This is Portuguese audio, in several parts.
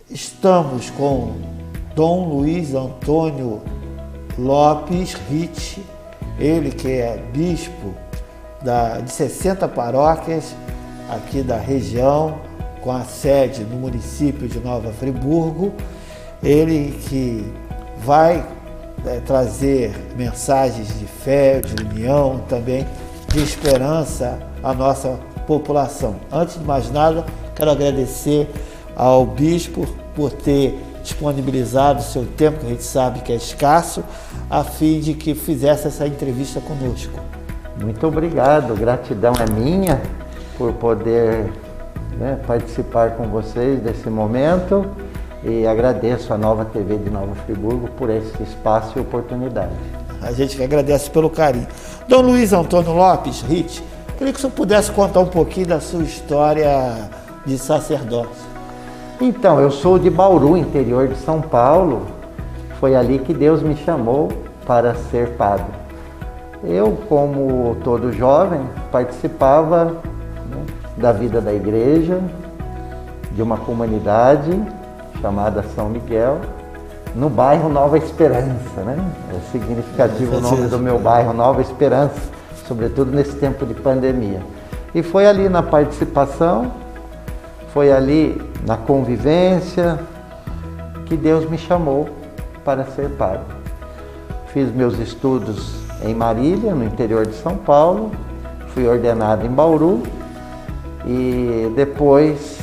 estamos com Dom Luiz Antônio Lopes Ritt, ele que é bispo de 60 paróquias aqui da região, com a sede no município de Nova Friburgo. Ele que vai trazer mensagens de fé, de união, também de esperança à nossa população. Antes de mais nada, quero agradecer ao bispo por ter disponibilizado o seu tempo, que a gente sabe que é escasso, a fim de que fizesse essa entrevista conosco. Muito obrigado, gratidão é minha por poder participar com vocês desse momento e agradeço a Nova TV de Nova Friburgo por esse espaço e oportunidade. A gente que agradece pelo carinho. Dom Luiz Antônio Lopes Ritt, queria que o senhor pudesse contar um pouquinho da sua história de sacerdócio. Então, eu sou de Bauru, interior de São Paulo. Foi ali que Deus me chamou para ser padre. Eu, como todo jovem, participava da vida da igreja, de uma comunidade chamada São Miguel, no bairro Nova Esperança, né? É significativo o nome do meu bairro, Nova Esperança, sobretudo nesse tempo de pandemia. E foi ali na participação, foi ali na convivência que Deus me chamou para ser padre. Fiz meus estudos em Marília, no interior de São Paulo, fui ordenado em Bauru e depois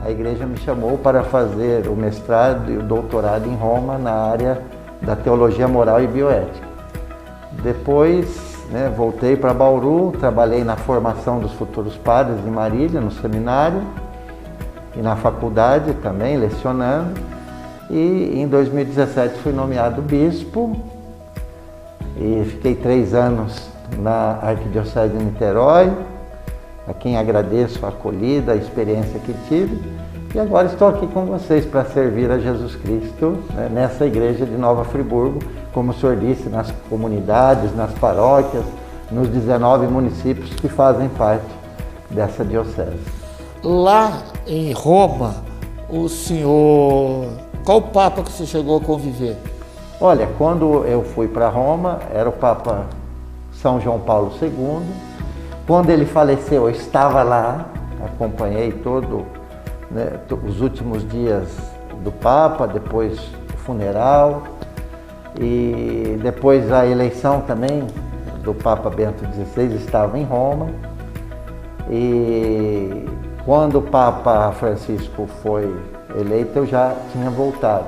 a igreja me chamou para fazer o mestrado e o doutorado em Roma na área da teologia moral e bioética. Depois, voltei para Bauru, trabalhei na formação dos futuros padres em Marília, no seminário e na faculdade também, lecionando. E em 2017 fui nomeado bispo e fiquei 3 anos na Arquidiocese de Niterói, a quem agradeço a acolhida, a experiência que tive. E agora estou aqui com vocês para servir a Jesus Cristo, nessa igreja de Nova Friburgo, como o senhor disse, nas comunidades, nas paróquias, nos 19 municípios que fazem parte dessa diocese. Lá em Roma, o senhor... Qual Papa que você chegou a conviver? Olha, quando eu fui para Roma, era o Papa São João Paulo II. Quando ele faleceu, eu estava lá, acompanhei os últimos dias do Papa, depois o funeral e depois a eleição também do Papa Bento XVI, estava em Roma. E quando o Papa Francisco foi eleito, eu já tinha voltado,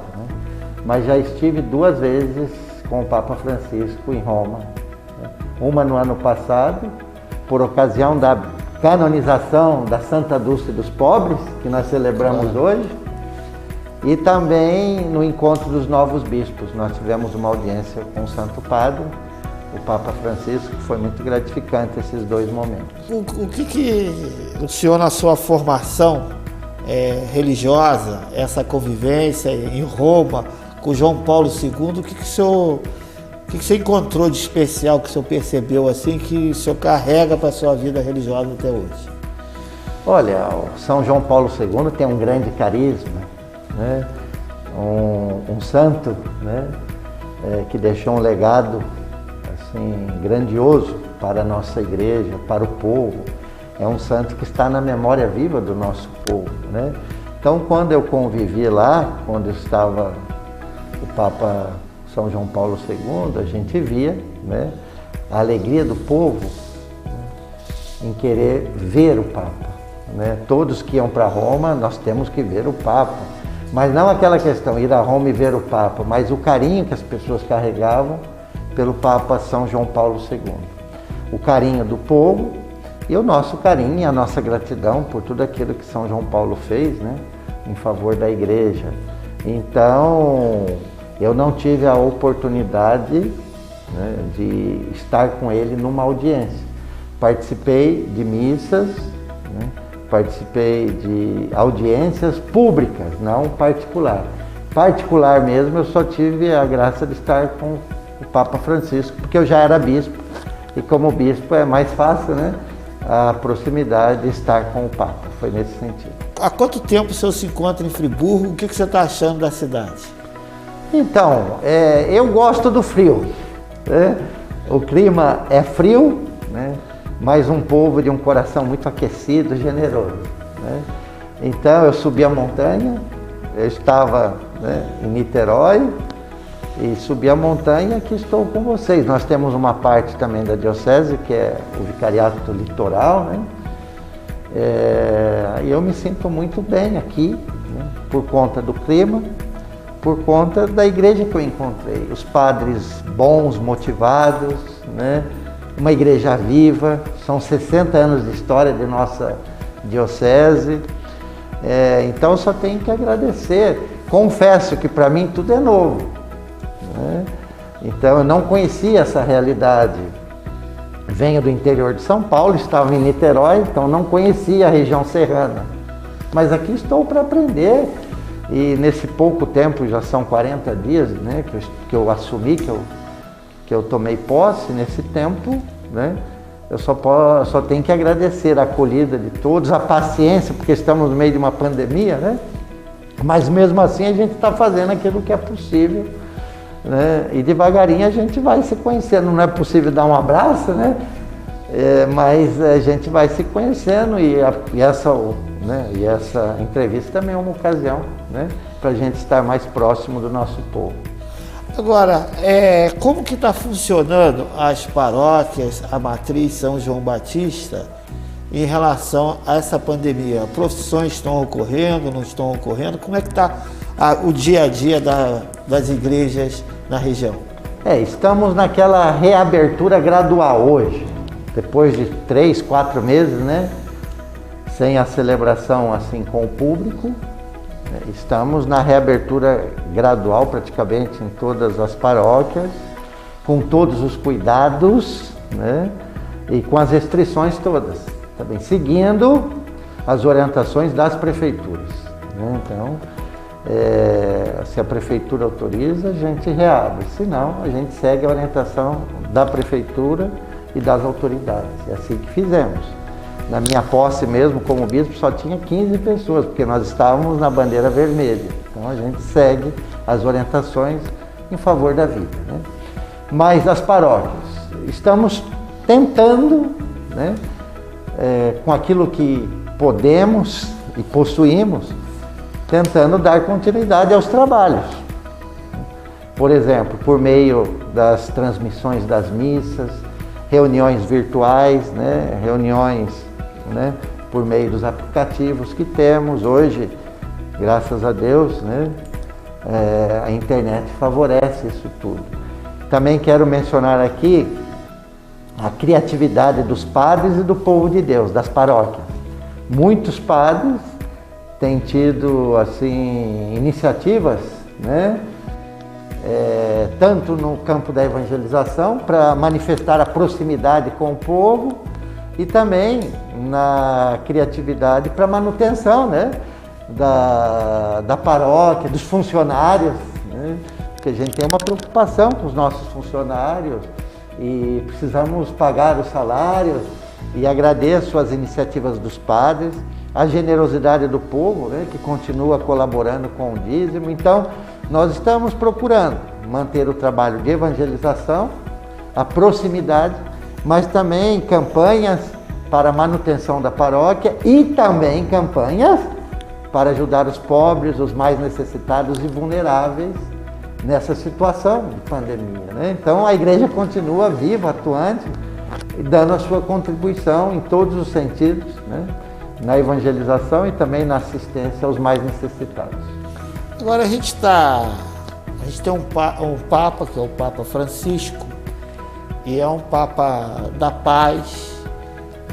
mas já estive 2 vezes com o Papa Francisco em Roma. Uma no ano passado, por ocasião da canonização da Santa Dulce dos Pobres, que nós celebramos hoje, e também no encontro dos novos bispos. Nós tivemos uma audiência com o Santo Padre, o Papa Francisco, foi muito gratificante esses 2 momentos. O que o senhor, na sua formação religiosa, essa convivência em Roma com João Paulo II, o que o senhor encontrou de especial, que o senhor percebeu assim, que o senhor carrega para a sua vida religiosa até hoje? Olha, o São João Paulo II tem um grande carisma, um santo, que deixou um legado assim, grandioso para a nossa igreja, para o povo. É um santo que está na memória viva do nosso povo, Então, quando eu convivi lá, quando estava o Papa São João Paulo II, a gente via a alegria do povo em querer ver o Papa. Todos que iam para Roma, nós temos que ver o Papa. Mas não aquela questão, ir a Roma e ver o Papa, mas o carinho que as pessoas carregavam pelo Papa São João Paulo II. O carinho do povo e o nosso carinho e a nossa gratidão por tudo aquilo que São João Paulo fez, em favor da igreja. Então, eu não tive a oportunidade de estar com ele numa audiência. Participei de missas, participei de audiências públicas, não particular. Particular mesmo, eu só tive a graça de estar com o Papa Francisco, porque eu já era bispo, e como bispo é mais fácil, a proximidade de estar com o Papa. Foi nesse sentido. há quanto tempo o senhor se encontra em Friburgo? O que você está achando da cidade? Então, eu gosto do frio, né? O clima é frio, né? Mas um povo de um coração muito aquecido, generoso, né? Então eu subi a montanha, eu estava, né, em Niterói, e subi a montanha e aqui estou com vocês. Nós temos uma parte também da diocese, que é o vicariato litoral, né? E eu me sinto muito bem aqui, né, por conta do clima, por conta da igreja que eu encontrei. Os padres bons, motivados, né? Uma igreja viva, são 60 anos de história de nossa diocese. Então eu só tenho que agradecer. Confesso que para mim tudo é novo, né? Então eu não conhecia essa realidade. Venho do interior de São Paulo, estava em Niterói, então não conhecia a região serrana. Mas aqui estou para aprender. E nesse pouco tempo, já são 40 dias, né, que eu assumi, que eu tomei posse, nesse tempo, né, eu só tenho que agradecer a acolhida de todos, a paciência, porque estamos no meio de uma pandemia, né? Mas mesmo assim a gente está fazendo aquilo que é possível, né? E devagarinho a gente vai se conhecendo. Não é possível dar um abraço, né? Mas a gente vai se conhecendo e essa entrevista também é uma ocasião, né, para a gente estar mais próximo do nosso povo. Agora, como que está funcionando as paróquias, a Matriz São João Batista, em relação a essa pandemia? Procissões estão ocorrendo, não estão ocorrendo? Como é que está o dia a dia das igrejas na região? Estamos naquela reabertura gradual hoje, depois de 3, 4 meses, né, sem a celebração assim com o público. Estamos na reabertura gradual praticamente em todas as paróquias, com todos os cuidados, né, e com as restrições todas, também seguindo as orientações das prefeituras, né? Então, se a prefeitura autoriza, a gente reabre, senão a gente segue a orientação da prefeitura e das autoridades. É assim que fizemos. Na minha posse mesmo, como bispo, só tinha 15 pessoas, porque nós estávamos na bandeira vermelha. Então a gente segue as orientações em favor da vida, né? Mas as paróquias, estamos tentando, né, com aquilo que podemos e possuímos, tentando dar continuidade aos trabalhos. Por exemplo, por meio das transmissões das missas, reuniões virtuais, né, né, por meio dos aplicativos que temos hoje, graças a Deus, né, a internet favorece isso tudo. Também quero mencionar aqui a criatividade dos padres e do povo de Deus, das paróquias. Muitos padres têm tido assim iniciativas, né, tanto no campo da evangelização, para manifestar a proximidade com o povo, e também na criatividade para manutenção, né, da paróquia, dos funcionários, né, porque a gente tem uma preocupação com os nossos funcionários e precisamos pagar os salários, e agradeço as iniciativas dos padres, a generosidade do povo, né, que continua colaborando com o dízimo. Então, nós estamos procurando manter o trabalho de evangelização, a proximidade, mas também campanhas para a manutenção da paróquia e também campanhas para ajudar os pobres, os mais necessitados e vulneráveis nessa situação de pandemia, né? Então a igreja continua viva, atuante, dando a sua contribuição em todos os sentidos, né, na evangelização e também na assistência aos mais necessitados. Agora a gente tem um Papa, que é o Papa Francisco, e é um Papa da paz,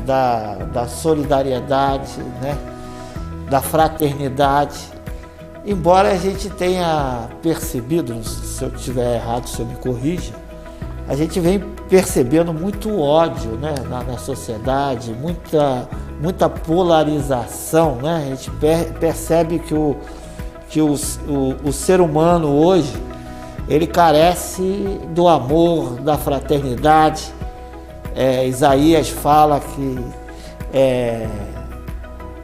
da solidariedade, né, da fraternidade. Embora a gente tenha percebido, se eu estiver errado, o senhor me corrija, a gente vem percebendo muito ódio, né, na sociedade, muita polarização, né? A gente percebe que o ser humano hoje, ele carece do amor, da fraternidade. Isaías fala que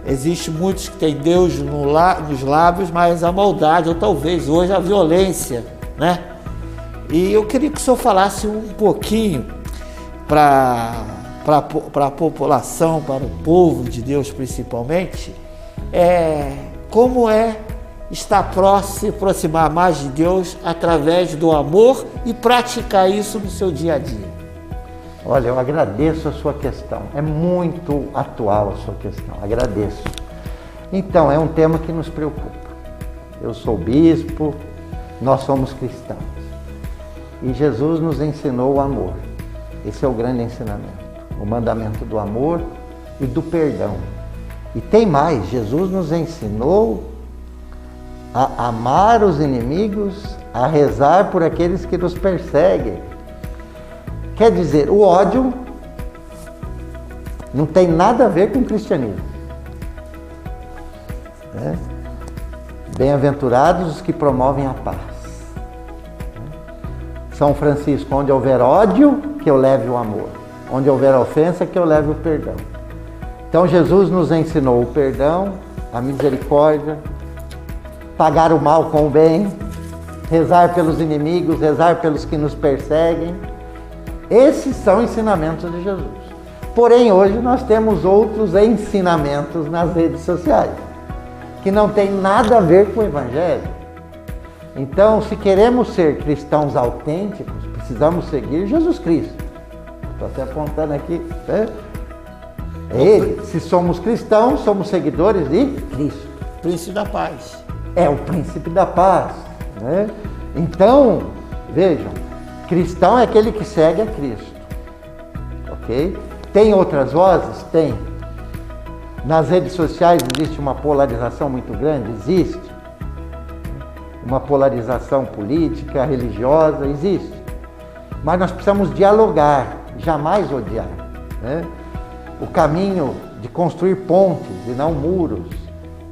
Existe muitos que têm Deus nos lábios, mas a maldade, ou talvez hoje a violência, né? E eu queria que o senhor falasse um pouquinho para a população, para o povo de Deus principalmente, como estar próximo, se aproximar mais de Deus através do amor e praticar isso no seu dia a dia. Olha, eu agradeço a sua questão, é muito atual a sua questão, agradeço. Então, é um tema que nos preocupa. Eu sou bispo, nós somos cristãos. E Jesus nos ensinou o amor. Esse é o grande ensinamento. O mandamento do amor e do perdão. E tem mais, Jesus nos ensinou a amar os inimigos, a rezar por aqueles que nos perseguem. Quer dizer, o ódio não tem nada a ver com o cristianismo. Bem-aventurados os que promovem a paz. São Francisco, onde houver ódio, que eu leve o amor. Onde houver ofensa, que eu leve o perdão. Então Jesus nos ensinou o perdão, a misericórdia, pagar o mal com o bem, rezar pelos inimigos, rezar pelos que nos perseguem. Esses são ensinamentos de Jesus. Porém, hoje nós temos outros ensinamentos nas redes sociais, que não tem nada a ver com o Evangelho. Então, se queremos ser cristãos autênticos, precisamos seguir Jesus Cristo. Estou até apontando aqui, né? É Ele. Se somos cristãos, somos seguidores de Cristo. Príncipe da paz. É o príncipe da paz, né? Então, vejam, cristão é aquele que segue a Cristo, ok? Tem outras vozes? Tem. Nas redes sociais existe uma polarização muito grande? Existe. Uma polarização política, religiosa, existe. Mas nós precisamos dialogar, jamais odiar, né? O caminho de construir pontes e não muros,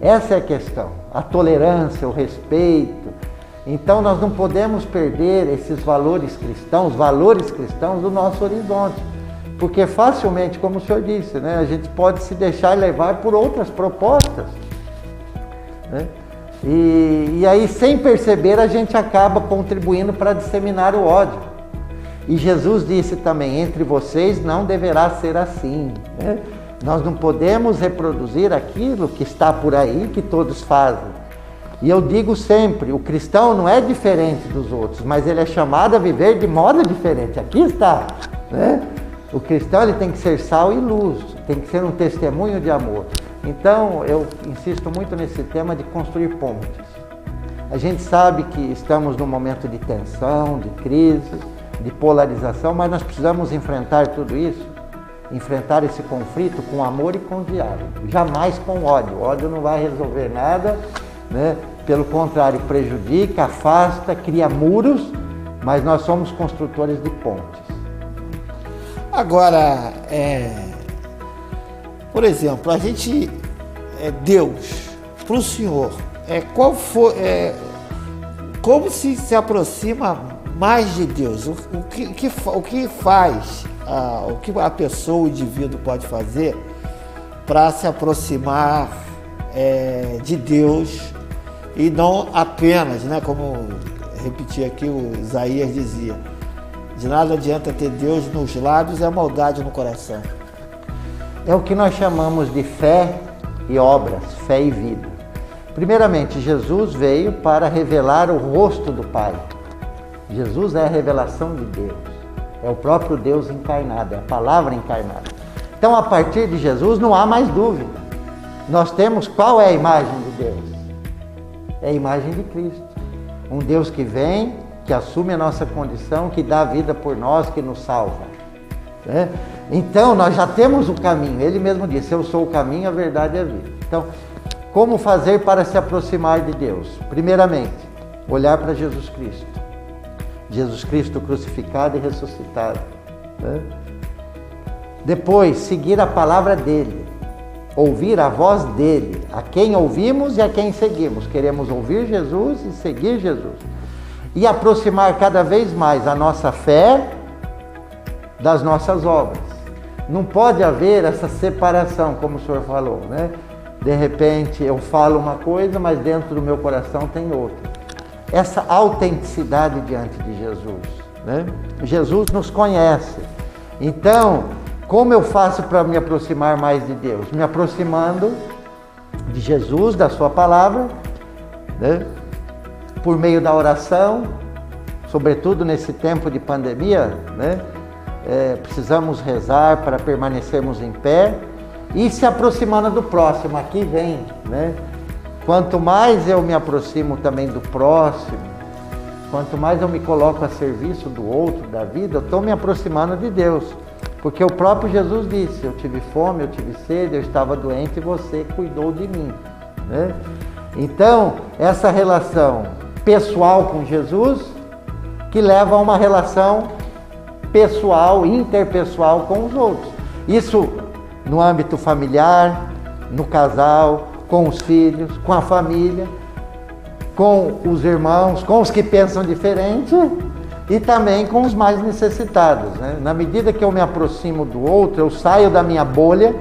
essa é a questão. A tolerância, o respeito. Então nós não podemos perder esses valores cristãos do nosso horizonte. Porque facilmente, como o senhor disse, né, a gente pode se deixar levar por outras propostas, né? E aí, sem perceber, a gente acaba contribuindo para disseminar o ódio. E Jesus disse também, entre vocês não deverá ser assim, né? Nós não podemos reproduzir aquilo que está por aí, que todos fazem. E eu digo sempre, o cristão não é diferente dos outros, mas ele é chamado a viver de modo diferente. Aqui está, né? O cristão ele tem que ser sal e luz, tem que ser um testemunho de amor. Então, eu insisto muito nesse tema de construir pontes. A gente sabe que estamos num momento de tensão, de crise, de polarização, mas nós precisamos enfrentar tudo isso, enfrentar esse conflito com amor e com diálogo, jamais com ódio. O ódio não vai resolver nada, né? Pelo contrário, prejudica, afasta, cria muros, mas nós somos construtores de pontes. Agora, por exemplo, a gente, Deus, para o senhor, como se aproxima mais de Deus? O que faz, o que a pessoa, o indivíduo pode fazer para se aproximar de Deus e não apenas, né, como repetir aqui o Isaías dizia, de nada adianta ter Deus nos lábios e a maldade no coração. É o que nós chamamos de fé e obras, fé e vida. Primeiramente, Jesus veio para revelar o rosto do Pai. Jesus é a revelação de Deus, é o próprio Deus encarnado, é a palavra encarnada. Então, a partir de Jesus, não há mais dúvida. Nós temos qual é a imagem de Deus? É a imagem de Cristo. Um Deus que vem, que assume a nossa condição, que dá a vida por nós, que nos salva, né? Então, nós já temos o caminho. Ele mesmo disse, eu sou o caminho, a verdade e a vida. Então, como fazer para se aproximar de Deus? Primeiramente, olhar para Jesus Cristo. Jesus Cristo crucificado e ressuscitado, né? Depois, seguir a palavra dele. Ouvir a voz dele. A quem ouvimos e a quem seguimos. Queremos ouvir Jesus e seguir Jesus. E aproximar cada vez mais a nossa fé das nossas obras. Não pode haver essa separação, como o senhor falou, né? De repente eu falo uma coisa, mas dentro do meu coração tem outra. Essa autenticidade diante de Jesus, né? Jesus nos conhece. Então, como eu faço para me aproximar mais de Deus? Me aproximando de Jesus, da sua palavra, né? Por meio da oração, sobretudo nesse tempo de pandemia, né? Precisamos rezar para permanecermos em pé e se aproximando do próximo. Aqui vem, né? Quanto mais eu me aproximo também do próximo, quanto mais eu me coloco a serviço do outro, da vida, eu estou me aproximando de Deus. Porque o próprio Jesus disse, eu tive fome, eu tive sede, eu estava doente e você cuidou de mim, né? Então, essa relação pessoal com Jesus, que leva a uma relação pessoal, interpessoal com os outros. Isso no âmbito familiar, no casal, com os filhos, com a família, com os irmãos, com os que pensam diferente e também com os mais necessitados, né? Na medida que eu me aproximo do outro, eu saio da minha bolha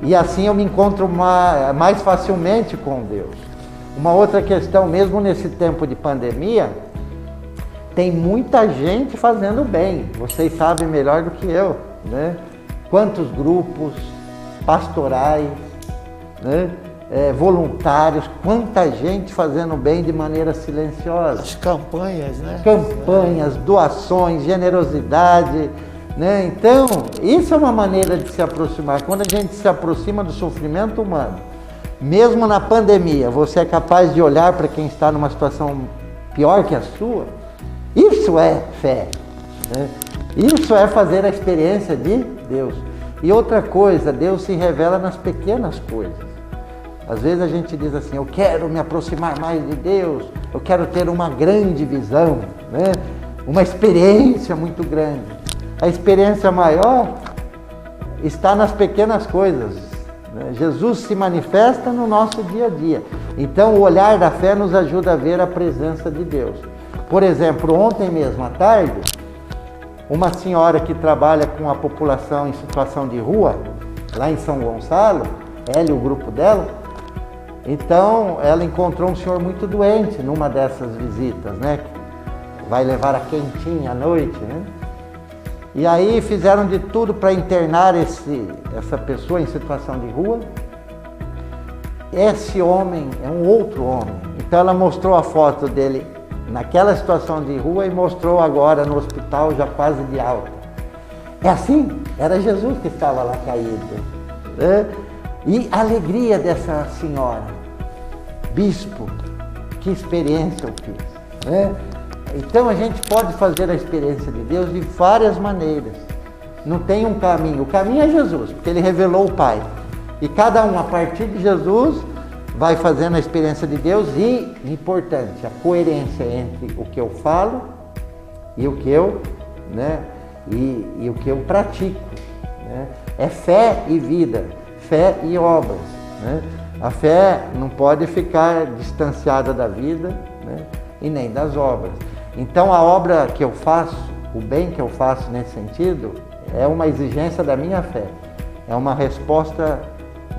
e assim eu me encontro mais facilmente com Deus. Uma outra questão, mesmo nesse tempo de pandemia, tem muita gente fazendo bem, vocês sabem melhor do que eu, né? Quantos grupos pastorais, né? Voluntários, quanta gente fazendo bem de maneira silenciosa. As campanhas, né? Campanhas, doações, generosidade, né? Então, isso é uma maneira de se aproximar. Quando a gente se aproxima do sofrimento humano, mesmo na pandemia, você é capaz de olhar para quem está numa situação pior que a sua. Isso é fé, né? Isso é fazer a experiência de Deus. E outra coisa, Deus se revela nas pequenas coisas. Às vezes a gente diz assim, eu quero me aproximar mais de Deus, eu quero ter uma grande visão, né? Uma experiência muito grande. A experiência maior está nas pequenas coisas, né? Jesus se manifesta no nosso dia a dia. Então o olhar da fé nos ajuda a ver a presença de Deus. Por exemplo, ontem mesmo à tarde, uma senhora que trabalha com a população em situação de rua, lá em São Gonçalo, ela e o grupo dela, então ela encontrou um senhor muito doente numa dessas visitas, né? Vai levar a quentinha à noite, né? E aí fizeram de tudo para internar essa pessoa em situação de rua. Esse homem é um outro homem. Então ela mostrou a foto dele naquela situação de rua e mostrou agora no hospital já quase de alta. É assim, era Jesus que estava lá caído, né? E a alegria dessa senhora, bispo, que experiência eu fiz, né? Então a gente pode fazer a experiência de Deus de várias maneiras. Não tem um caminho, o caminho é Jesus, porque Ele revelou o Pai. E cada um, a partir de Jesus, vai fazendo a experiência de Deus e, importante, a coerência entre o que eu falo e o que eu, né, e o que eu pratico, né? É fé e vida, fé e obras, né? A fé não pode ficar distanciada da vida, né, e nem das obras. Então a obra que eu faço, o bem que eu faço nesse sentido, é uma exigência da minha fé, é uma resposta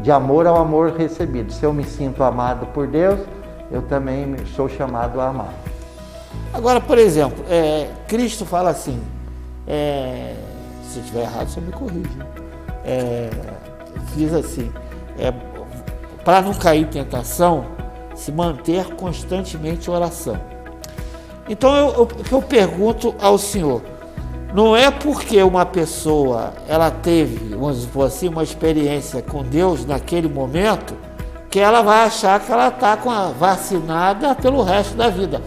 de amor ao amor recebido. Se eu me sinto amado por Deus, eu também sou chamado a amar. Agora, por exemplo, Cristo fala assim, se eu estiver errado, você me corrige. Diz assim, para não cair em tentação, se manter constantemente em oração. Então, o que eu pergunto ao senhor, não é porque uma pessoa, ela teve, vamos supor assim, uma experiência com Deus naquele momento, que ela vai achar que ela está vacinada pelo resto da vida.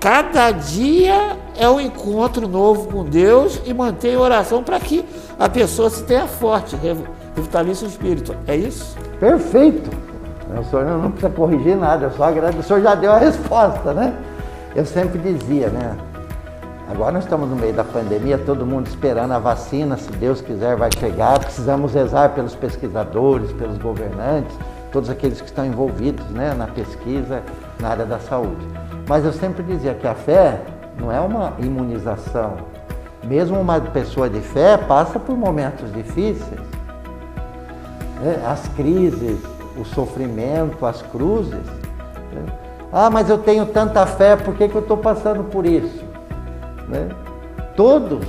Cada dia é um encontro novo com Deus e mantém oração para que a pessoa se tenha forte, revitalize o espírito. É isso? Perfeito. O senhor não precisa corrigir nada, eu só agradeço. O senhor já deu a resposta, né? Eu sempre dizia, né? Agora nós estamos no meio da pandemia, todo mundo esperando a vacina, se Deus quiser vai chegar, precisamos rezar pelos pesquisadores, pelos governantes, todos aqueles que estão envolvidos, né, na pesquisa, na área da saúde. Mas eu sempre dizia que a fé não é uma imunização. Mesmo uma pessoa de fé passa por momentos difíceis. né? As crises, o sofrimento, as cruzes. Né? Ah, mas eu tenho tanta fé, por que eu estou passando por isso? Né? Todos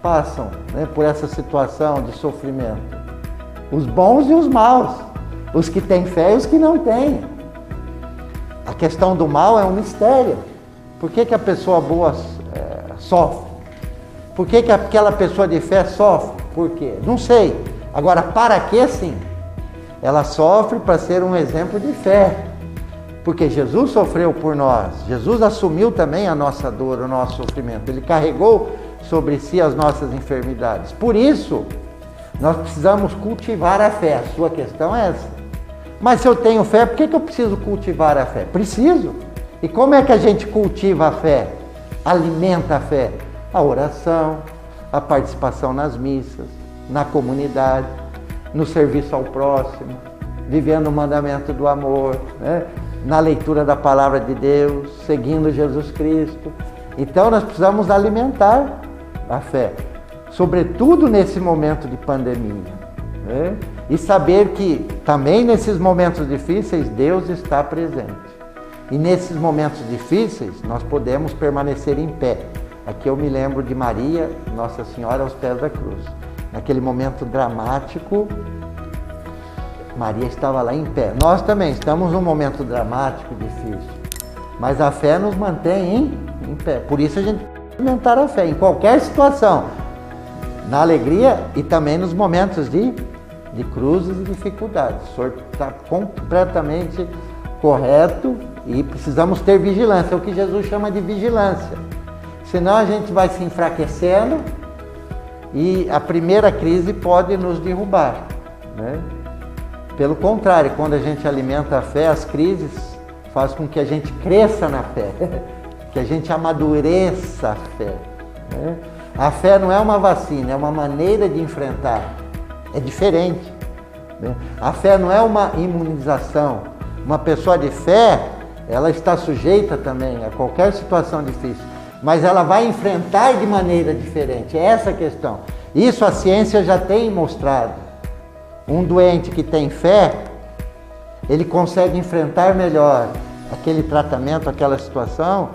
passam, né, por essa situação de sofrimento. Os bons e os maus. Os que têm fé e os que não têm. A questão do mal é um mistério. Por que a pessoa boa sofre? Por que aquela pessoa de fé sofre? Por quê? Não sei. Agora, para que sim? Ela sofre para ser um exemplo de fé. Porque Jesus sofreu por nós. Jesus assumiu também a nossa dor, o nosso sofrimento. Ele carregou sobre si as nossas enfermidades. Por isso, nós precisamos cultivar a fé. A sua questão é essa. Mas se eu tenho fé, por que eu preciso cultivar a fé? Preciso. E como é que a gente cultiva a fé? Alimenta a fé? A oração, a participação nas missas, na comunidade, no serviço ao próximo, vivendo o mandamento do amor, né? Na leitura da palavra de Deus, seguindo Jesus Cristo. Então nós precisamos alimentar a fé, sobretudo nesse momento de pandemia, né? E saber que também nesses momentos difíceis Deus está presente. E nesses momentos difíceis nós podemos permanecer em pé. Aqui eu me lembro de Maria, Nossa Senhora aos pés da cruz. Naquele momento dramático, Maria estava lá em pé. Nós também estamos num momento dramático, difícil. Mas a fé nos mantém em pé. Por isso a gente tem que alimentar a fé em qualquer situação. Na alegria e também nos momentos de cruzes e dificuldades. O senhor está completamente correto e precisamos ter vigilância. É o que Jesus chama de vigilância. Senão a gente vai se enfraquecendo e a primeira crise pode nos derrubar, né? Pelo contrário, quando a gente alimenta a fé, as crises fazem com que a gente cresça na fé, que a gente amadureça a fé, né? A fé não é uma vacina, é uma maneira de enfrentar, é diferente, né? A fé não é uma imunização. Uma pessoa de fé, ela está sujeita também a qualquer situação difícil, mas ela vai enfrentar de maneira diferente, é essa a questão. Isso a ciência já tem mostrado. Um doente que tem fé, ele consegue enfrentar melhor aquele tratamento, aquela situação,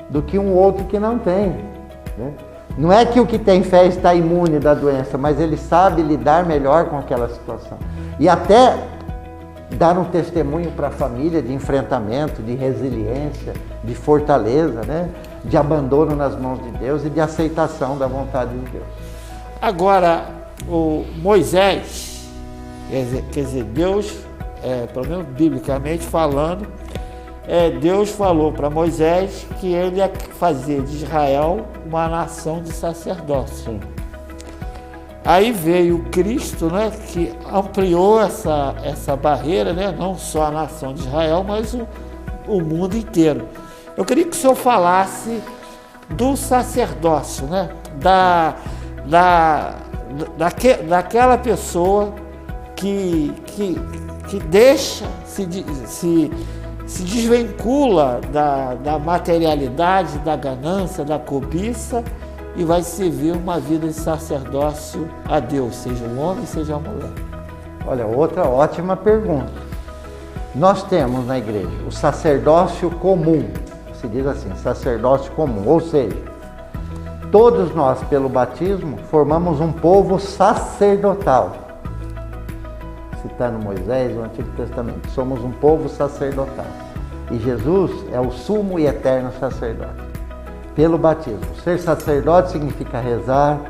do que um outro que não tem, né? Não é que o que tem fé está imune da doença, mas ele sabe lidar melhor com aquela situação. E até dar um testemunho para a família de enfrentamento, de resiliência, de fortaleza, né? De abandono nas mãos de Deus e de aceitação da vontade de Deus. Agora, o Moisés, quer dizer, Deus, pelo menos biblicamente falando, Deus falou para Moisés que ele ia fazer de Israel uma nação de sacerdócio. Sim. Aí veio Cristo, né, que ampliou essa barreira, né, não só a nação de Israel, mas o mundo inteiro. Eu queria que o senhor falasse do sacerdócio, né, daquela pessoa que deixa, se desvincula da materialidade, da ganância, da cobiça e vai servir uma vida de sacerdócio a Deus, seja um homem, seja uma mulher. Olha, outra ótima pergunta. Nós temos na igreja o sacerdócio comum, se diz assim, sacerdócio comum, ou seja, todos nós pelo batismo formamos um povo sacerdotal. Citando Moisés, o Antigo Testamento, somos um povo sacerdotal. E Jesus é o sumo e eterno sacerdote. Pelo batismo. Ser sacerdote significa rezar,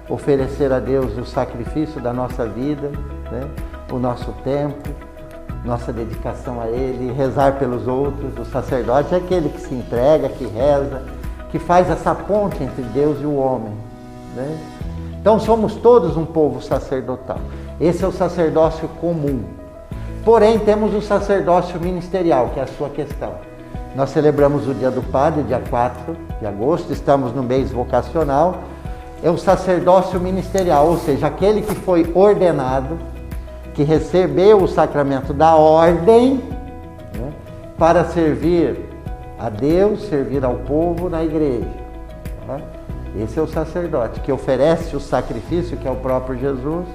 oferecer a Deus o sacrifício da nossa vida, né? O nosso tempo, nossa dedicação a Ele, rezar pelos outros. O sacerdote é aquele que se entrega, que reza, que faz essa ponte entre Deus e o homem, né? Então somos todos um povo sacerdotal. Esse é o sacerdócio comum. Porém, temos o sacerdócio ministerial, que é a sua questão. Nós celebramos o Dia do Padre, dia 4 de agosto, estamos no mês vocacional. É o sacerdócio ministerial, ou seja, aquele que foi ordenado, que recebeu o sacramento da ordem, né, para servir a Deus, servir ao povo na igreja. Tá? Esse é o sacerdote, que oferece o sacrifício, que é o próprio Jesus,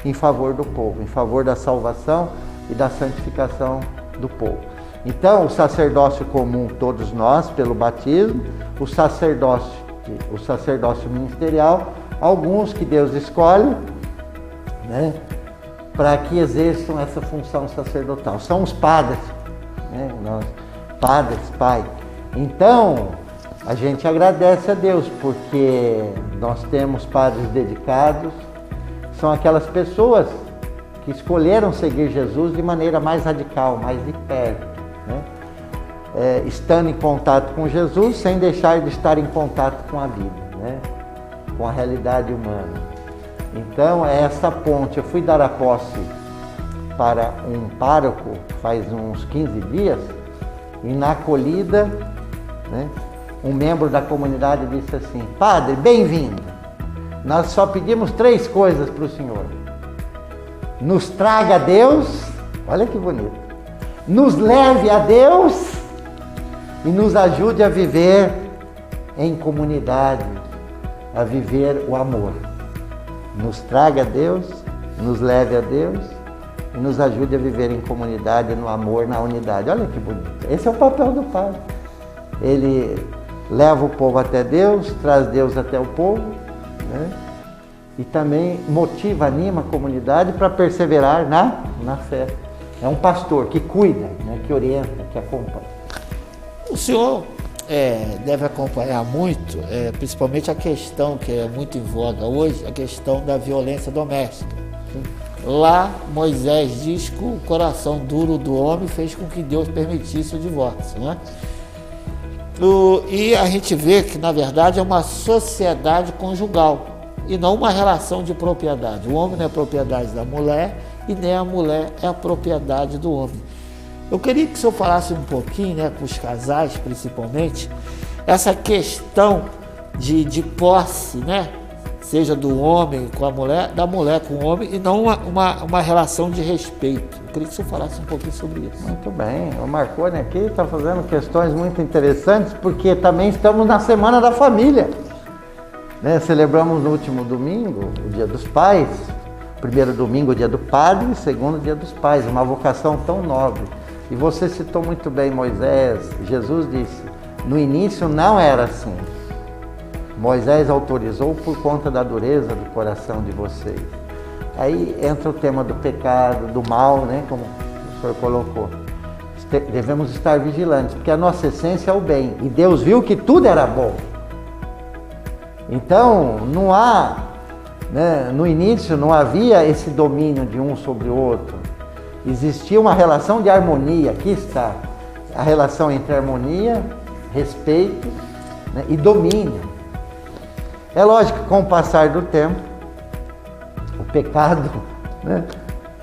em favor do povo, em favor da salvação e da santificação do povo. Então, o sacerdócio comum, todos nós, pelo batismo, o sacerdócio ministerial, alguns que Deus escolhe, né, para que exerçam essa função sacerdotal. São os padres, né, nós, padres, pai. Então, a gente agradece a Deus, porque nós temos padres dedicados, são aquelas pessoas que escolheram seguir Jesus de maneira mais radical, mais de perto, né? Estando em contato com Jesus, sem deixar de estar em contato com a vida, né? Com a realidade humana. Então, é essa ponte. Eu fui dar a posse para um pároco faz uns 15 dias, e na acolhida, né, um membro da comunidade disse assim: padre, bem-vindo, nós só pedimos 3 coisas para o senhor: nos traga a Deus, olha que bonito, nos leve a Deus e nos ajude a viver em comunidade, a viver o amor. Nos traga a Deus, nos leve a Deus e nos ajude a viver em comunidade, no amor, na unidade. Olha que bonito. Esse é o papel do padre. Ele leva o povo até Deus, traz Deus até o povo, né? E também motiva, anima a comunidade para perseverar na fé. É um pastor que cuida, né? Que orienta, que acompanha. O senhor deve acompanhar muito, principalmente a questão que é muito em voga hoje, a questão da violência doméstica. Lá, Moisés diz que o coração duro do homem fez com que Deus permitisse o divórcio, né? E a gente vê que, na verdade, é uma sociedade conjugal e não uma relação de propriedade. O homem não é propriedade da mulher e nem a mulher é a propriedade do homem. Eu queria que o senhor falasse um pouquinho, né, com os casais principalmente, essa questão de posse, né? Seja do homem com a mulher, da mulher com o homem, e não uma relação de respeito. Eu queria que o senhor falasse um pouquinho sobre isso. Muito bem, o Marconi aqui está fazendo questões muito interessantes, porque também estamos na Semana da Família, né? Celebramos no último domingo o Dia dos Pais, primeiro domingo o Dia do Padre, e segundo o Dia dos Pais, uma vocação tão nobre. E você citou muito bem Moisés. Jesus disse, no início não era assim. Moisés autorizou por conta da dureza do coração de vocês. Aí entra o tema do pecado, do mal, né? Como o senhor colocou. Devemos estar vigilantes, porque a nossa essência é o bem. E Deus viu que tudo era bom. Então, não há, né, no início não havia esse domínio de um sobre o outro. Existia uma relação de harmonia. Aqui está a relação entre harmonia, respeito, né, e domínio. É lógico que com o passar do tempo, o pecado, né,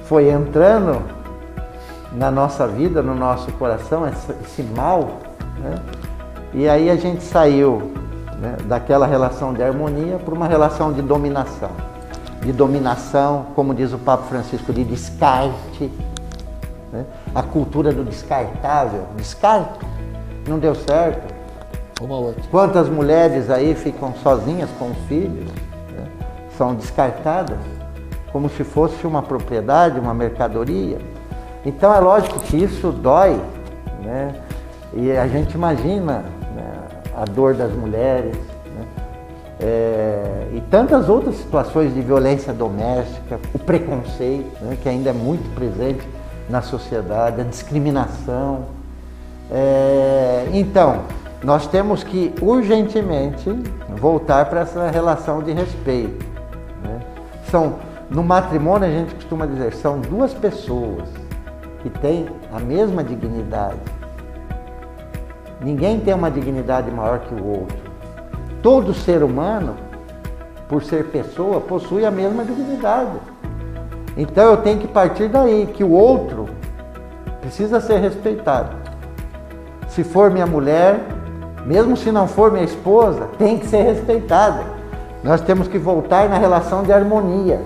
foi entrando na nossa vida, no nosso coração, esse mal, né, e aí a gente saiu, né, daquela relação de harmonia para uma relação de dominação. De dominação, como diz o Papa Francisco, de descarte, né, a cultura do descartável. Descarte, não deu certo. Uma outra. Quantas mulheres aí ficam sozinhas com os filhos, né? São descartadas como se fosse uma propriedade, uma mercadoria. Então é lógico que isso dói, né? E a gente imagina, né, a dor das mulheres, né? E tantas outras situações de violência doméstica, o preconceito, né, que ainda é muito presente na sociedade, a discriminação. Então, nós temos que urgentemente voltar para essa relação de respeito, né? No matrimônio a gente costuma dizer, são 2 pessoas que têm a mesma dignidade. Ninguém tem uma dignidade maior que o outro. Todo ser humano, por ser pessoa, possui a mesma dignidade. Então eu tenho que partir daí, que o outro precisa ser respeitado. Se for minha mulher, mesmo se não for minha esposa, tem que ser respeitada. Nós temos que voltar na relação de harmonia.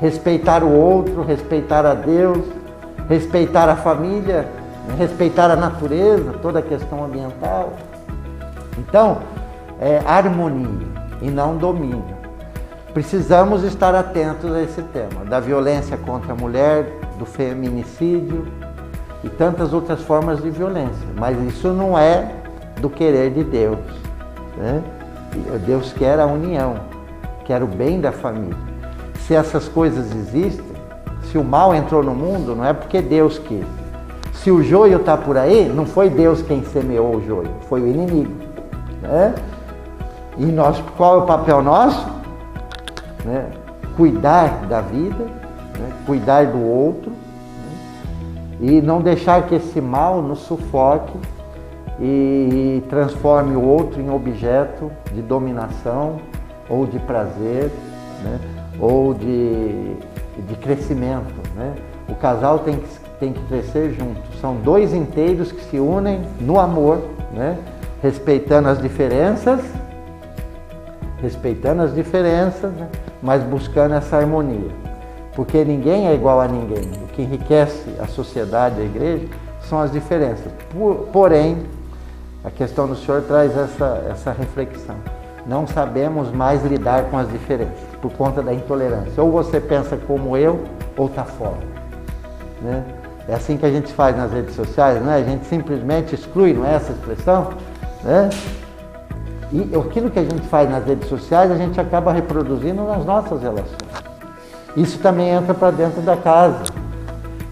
Respeitar o outro, respeitar a Deus, respeitar a família, respeitar a natureza, toda a questão ambiental. Então, é harmonia e não domínio. precisamos estar atentos a esse tema, da violência contra a mulher, do feminicídio e tantas outras formas de violência. Mas isso não é do querer de Deus, né? Deus quer a união, quer o bem da família. Se essas coisas existem, se o mal entrou no mundo, não é porque Deus quis. Se o joio está por aí, não foi Deus quem semeou o joio, foi o inimigo, né? E nós, qual é o papel nosso? Né? Cuidar da vida, né? Cuidar do outro, né? E não deixar que esse mal nos sufoque e transforme o outro em objeto de dominação ou de prazer, né? Ou de crescimento, né? O casal tem que crescer junto. São dois inteiros que se unem no amor, né? Respeitando as diferenças, né? Mas buscando essa harmonia. Porque ninguém é igual a ninguém. O que enriquece a sociedade, a igreja, são as diferenças. Porém, a questão do Senhor traz essa reflexão. Não sabemos mais lidar com as diferenças, por conta da intolerância. Ou você pensa como eu, ou está fora, né? É assim que a gente faz nas redes sociais, né? A gente simplesmente exclui, não é essa expressão? Né? E aquilo que a gente faz nas redes sociais, a gente acaba reproduzindo nas nossas relações. Isso também entra para dentro da casa.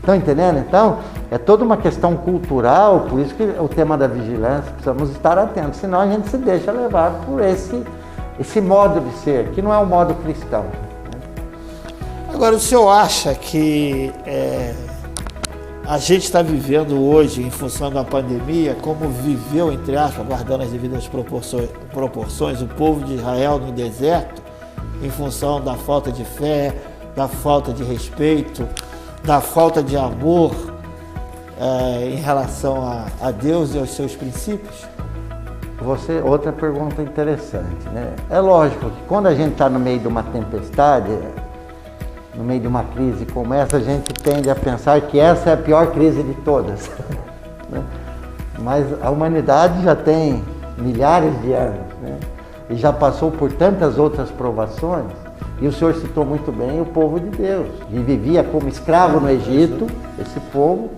Estão entendendo? Então, é toda uma questão cultural, por isso que o tema da vigilância, precisamos estar atentos, senão a gente se deixa levar por esse modo de ser, que não é um modo cristão. Agora, o senhor acha que a gente está vivendo hoje, em função da pandemia, como viveu, entre aspas, guardando as devidas proporções, o povo de Israel no deserto, em função da falta de fé, da falta de respeito, da falta de amor em relação a Deus e aos seus princípios? Outra pergunta interessante, né? É lógico que quando a gente está no meio de uma tempestade, no meio de uma crise como essa, a gente tende a pensar que essa é a pior crise de todas. Né? Mas a humanidade já tem milhares de anos, né? E já passou por tantas outras provações, e o Senhor citou muito bem o povo de Deus, que vivia como escravo no Egito, esse povo,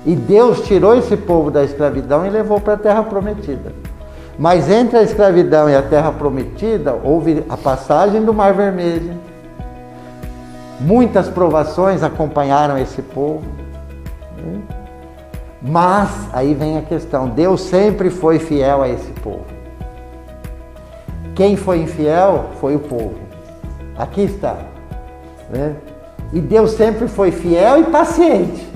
e Deus tirou esse povo da escravidão e levou para a Terra Prometida. Mas entre a escravidão e a Terra Prometida, houve a passagem do Mar Vermelho. Muitas provações acompanharam esse povo. Mas, aí vem a questão, Deus sempre foi fiel a esse povo. Quem foi infiel foi o povo. Aqui está. Né? E Deus sempre foi fiel e paciente.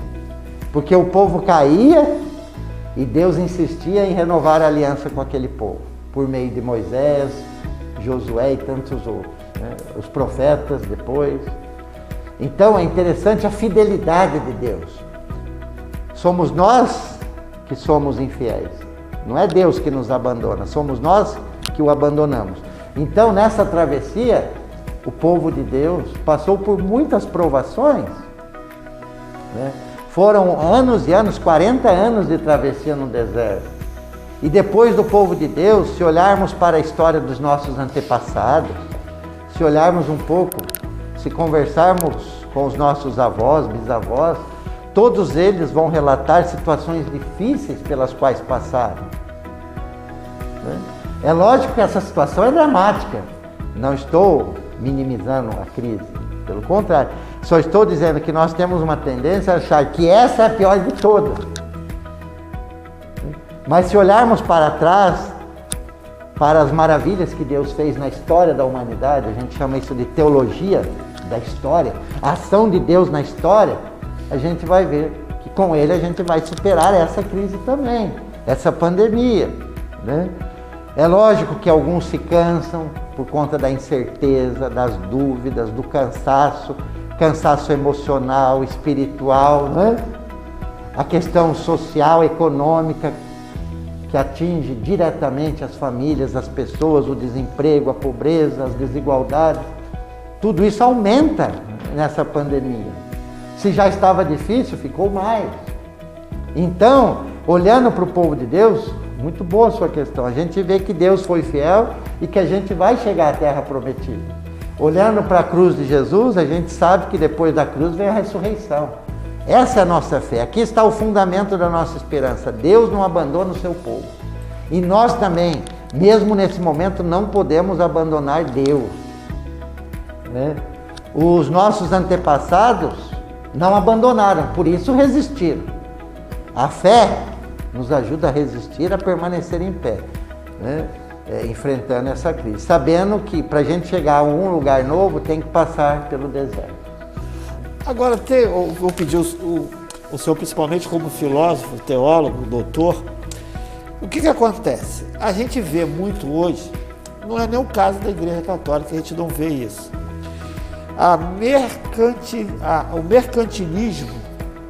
Porque o povo caía e Deus insistia em renovar a aliança com aquele povo. Por meio de Moisés, Josué e tantos outros. Né? Os profetas depois. Então é interessante a fidelidade de Deus. Somos nós que somos infiéis. Não é Deus que nos abandona, somos nós que o abandonamos. Então nessa travessia, o povo de Deus passou por muitas provações. Né? Foram anos e anos, 40 anos de travessia no deserto. E depois do povo de Deus, se olharmos para a história dos nossos antepassados, se olharmos um pouco, se conversarmos com os nossos avós, bisavós, todos eles vão relatar situações difíceis pelas quais passaram. É lógico que essa situação é dramática. Não estou minimizando a crise, pelo contrário. Só estou dizendo que nós temos uma tendência a achar que essa é a pior de todas. Mas se olharmos para trás, para as maravilhas que Deus fez na história da humanidade, a gente chama isso de teologia da história, a ação de Deus na história, a gente vai ver que com Ele a gente vai superar essa crise também, essa pandemia, né? É lógico que alguns se cansam por conta da incerteza, das dúvidas, do cansaço emocional, espiritual, né? A questão social, econômica, que atinge diretamente as famílias, as pessoas, o desemprego, a pobreza, as desigualdades. Tudo isso aumenta nessa pandemia. Se já estava difícil, ficou mais. Então, olhando para o povo de Deus, muito boa a sua questão. A gente vê que Deus foi fiel e que a gente vai chegar à Terra Prometida. Olhando para a cruz de Jesus, a gente sabe que depois da cruz vem a ressurreição. Essa é a nossa fé. Aqui está o fundamento da nossa esperança. Deus não abandona o seu povo. E nós também, mesmo nesse momento, não podemos abandonar Deus, né? Os nossos antepassados não abandonaram, por isso resistiram. A fé nos ajuda a resistir, a permanecer em pé, né? Enfrentando essa crise, sabendo que para a gente chegar a um lugar novo tem que passar pelo deserto. Agora, eu vou pedir o senhor, principalmente como filósofo, teólogo, doutor, o que acontece? A gente vê muito hoje, não é nem o caso da Igreja Católica, a gente não vê isso. O mercantilismo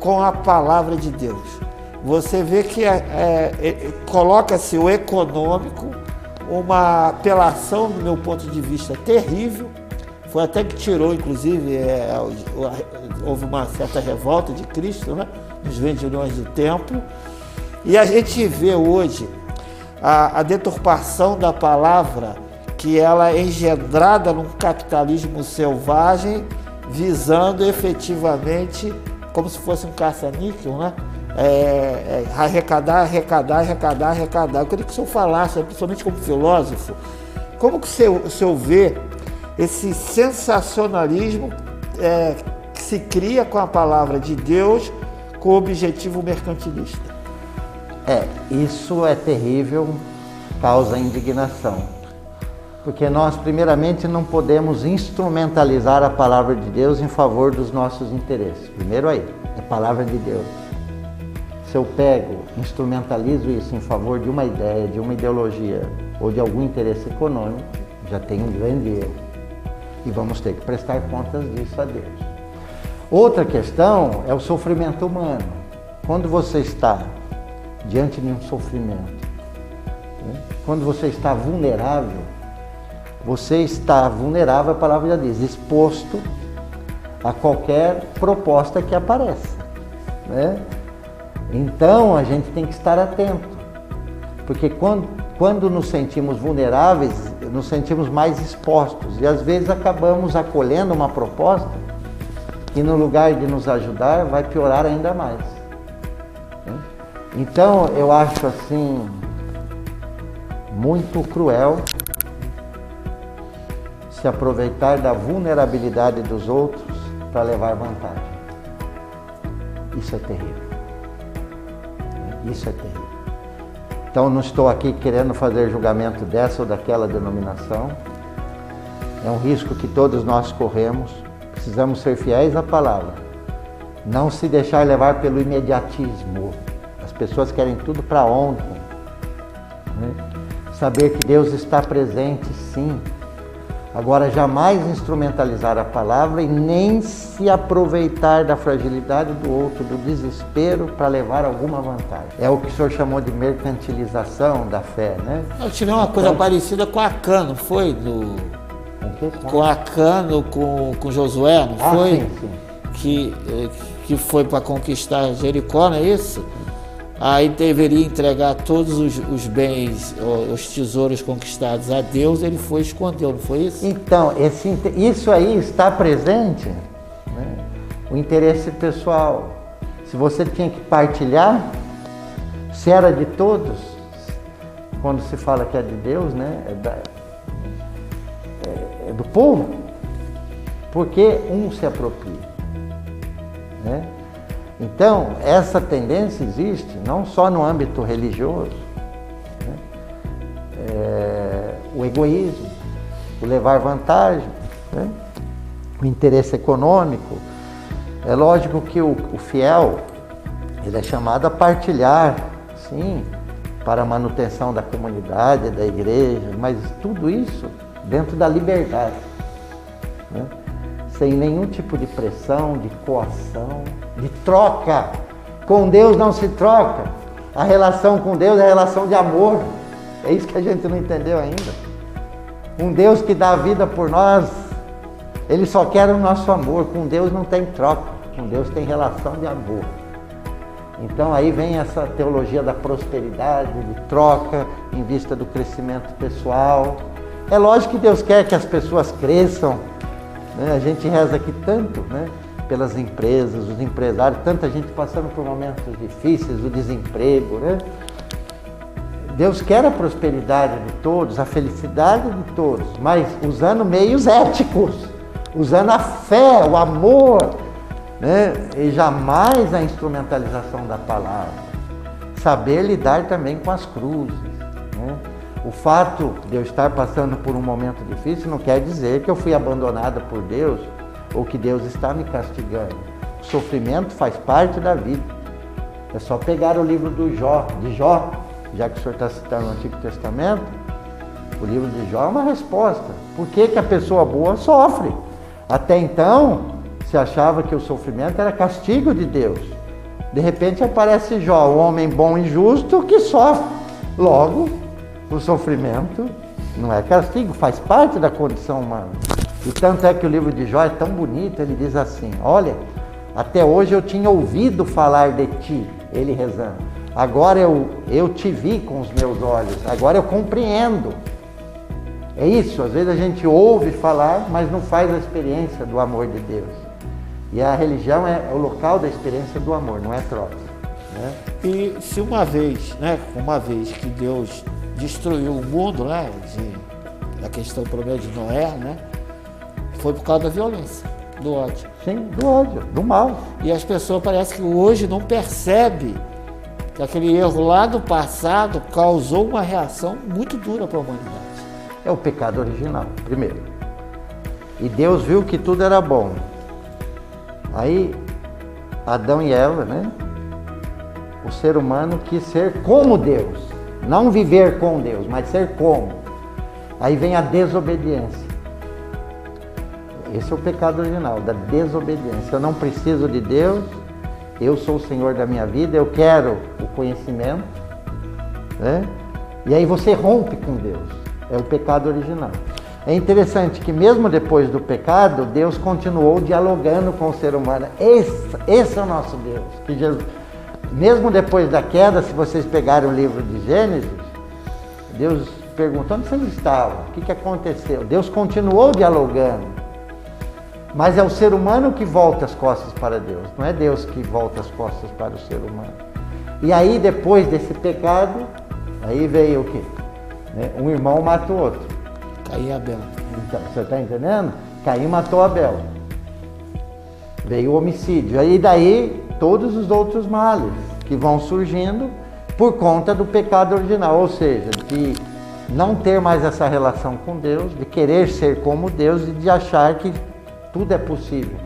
com a palavra de Deus. Você vê que coloca-se o econômico, uma apelação, do meu ponto de vista, terrível. Foi até que tirou, inclusive, houve uma certa revolta de Cristo, né, nos vendilhões do templo. E a gente vê hoje a deturpação da palavra, que ela é engendrada num capitalismo selvagem, visando efetivamente, como se fosse um caça-níquel, né? Arrecadar. Eu queria que o senhor falasse, principalmente como filósofo, como que o senhor vê esse sensacionalismo que se cria com a palavra de Deus com o objetivo mercantilista? Isso é terrível, causa indignação. Porque nós, primeiramente, não podemos instrumentalizar a palavra de Deus em favor dos nossos interesses. Primeiro aí, é palavra de Deus. Se eu pego, instrumentalizo isso em favor de uma ideia, de uma ideologia ou de algum interesse econômico, já tem um grande erro. E vamos ter que prestar contas disso a Deus. Outra questão é o sofrimento humano. Quando você está diante de um sofrimento, né? Quando você está vulnerável, a palavra já diz, exposto a qualquer proposta que apareça, né? Então a gente tem que estar atento, porque quando nos sentimos vulneráveis, nos sentimos mais expostos e às vezes acabamos acolhendo uma proposta que, no lugar de nos ajudar, vai piorar ainda mais. Então eu acho assim muito cruel se aproveitar da vulnerabilidade dos outros para levar vantagem. Isso é terrível. Isso é terrível. Então não estou aqui querendo fazer julgamento dessa ou daquela denominação. É um risco que todos nós corremos. Precisamos ser fiéis à palavra. Não se deixar levar pelo imediatismo. As pessoas querem tudo para ontem, né? Saber que Deus está presente, sim. Agora, jamais instrumentalizar a palavra e nem se aproveitar da fragilidade do outro, do desespero, para levar alguma vantagem. É o que o senhor chamou de mercantilização da fé, né? Eu tive uma coisa parecida com Acã, não foi? Com Acã, com Josué, não foi? Sim. Que foi para conquistar Jericó, não é isso? Aí deveria entregar todos os bens, os tesouros conquistados a Deus, ele foi e escondeu, não foi isso? Então, isso aí está presente, né? O interesse pessoal. Se você tinha que partilhar, se era de todos, quando se fala que é de Deus, né? É do povo, porque um se apropria, né? Então, essa tendência existe não só no âmbito religioso, né? O egoísmo, o levar vantagem, né? O interesse econômico. É lógico que o fiel, ele é chamado a partilhar, sim, para a manutenção da comunidade, da igreja, mas tudo isso dentro da liberdade, né? Sem nenhum tipo de pressão, de coação, de troca. Com Deus não se troca. A relação com Deus é a relação de amor. É isso que a gente não entendeu ainda. Um Deus que dá a vida por nós, Ele só quer o nosso amor. Com Deus não tem troca. Com Deus tem relação de amor. Então aí vem essa teologia da prosperidade, de troca, em vista do crescimento pessoal. É lógico que Deus quer que as pessoas cresçam, né? A gente reza aqui tanto, né? Pelas empresas, os empresários, tanta gente passando por momentos difíceis, o desemprego, né? Deus quer a prosperidade de todos, a felicidade de todos, mas usando meios éticos, usando a fé, o amor, né? E jamais a instrumentalização da palavra. Saber lidar também com as cruzes, né? O fato de eu estar passando por um momento difícil não quer dizer que eu fui abandonada por Deus ou que Deus está me castigando. O sofrimento faz parte da vida. É só pegar o livro de Jó, já que o senhor está citando o Antigo Testamento. O livro de Jó é uma resposta. Por que a pessoa boa sofre? Até então, se achava que o sofrimento era castigo de Deus. De repente aparece Jó, um homem bom e justo que sofre. Logo, o sofrimento não é castigo, faz parte da condição humana. E tanto é que o livro de Jó é tão bonito, ele diz assim, olha, até hoje eu tinha ouvido falar de ti, ele rezando. Agora eu te vi com os meus olhos, agora eu compreendo. É isso, às vezes a gente ouve falar, mas não faz a experiência do amor de Deus. E a religião é o local da experiência do amor, não é troca, né? E se uma vez que Deus destruiu o mundo, né, da questão do problema de Noé, né, foi por causa da violência, do ódio. Sim, do ódio, do mal. E as pessoas parecem que hoje não percebem que aquele erro lá do passado causou uma reação muito dura para a humanidade. É o pecado original, primeiro. E Deus viu que tudo era bom. Aí, Adão e Eva, né? O ser humano quis ser como Deus. Não viver com Deus, mas ser como. Aí vem a desobediência. Esse é o pecado original, da desobediência. Eu não preciso de Deus, eu sou o Senhor da minha vida, eu quero o conhecimento, né? E aí você rompe com Deus. É o pecado original. É interessante que mesmo depois do pecado, Deus continuou dialogando com o ser humano. Esse é o nosso Deus. Que Jesus, mesmo depois da queda, se vocês pegarem o livro de Gênesis, Deus perguntou onde vocês estavam, o que aconteceu. Deus continuou dialogando. Mas é o ser humano que volta as costas para Deus, não é Deus que volta as costas para o ser humano. E aí, depois desse pecado, aí veio o quê? Um irmão mata o outro. Caim e Abel. Então, você está entendendo? Caim matou Abel. Veio o homicídio. Aí daí, todos os outros males que vão surgindo por conta do pecado original. Ou seja, de não ter mais essa relação com Deus, de querer ser como Deus e de achar que tudo é possível.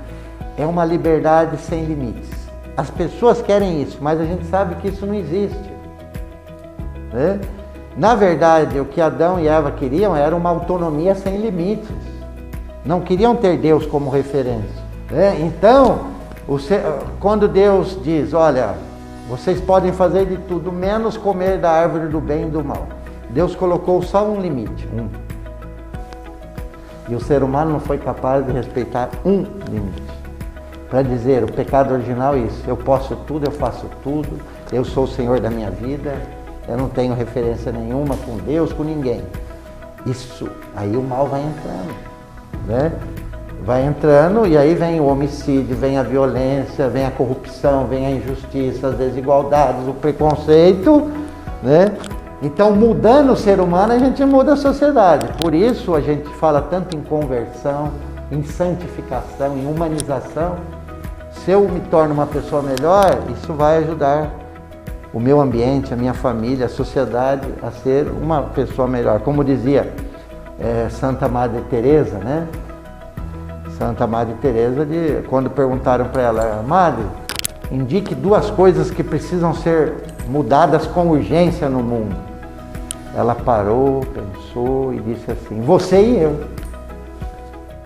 É uma liberdade sem limites. As pessoas querem isso, mas a gente sabe que isso não existe, né? Na verdade, o que Adão e Eva queriam era uma autonomia sem limites. Não queriam ter Deus como referência, né? Então, quando Deus diz, olha, vocês podem fazer de tudo, menos comer da árvore do bem e do mal. Deus colocou só um limite, E o ser humano não foi capaz de respeitar um limite. Para dizer, o pecado original é isso, eu posso tudo, eu faço tudo, eu sou o Senhor da minha vida, eu não tenho referência nenhuma com Deus, com ninguém. Isso, aí o mal vai entrando, né? Vai entrando e aí vem o homicídio, vem a violência, vem a corrupção, vem a injustiça, as desigualdades, o preconceito, né? Então, mudando o ser humano, a gente muda a sociedade. Por isso, a gente fala tanto em conversão, em santificação, em humanização. Se eu me torno uma pessoa melhor, isso vai ajudar o meu ambiente, a minha família, a sociedade a ser uma pessoa melhor. Como dizia Santa Madre Teresa, né? Santa Madre Teresa, quando perguntaram para ela, Madre, indique 2 coisas que precisam ser mudadas com urgência no mundo. Ela parou, pensou e disse assim, você e eu.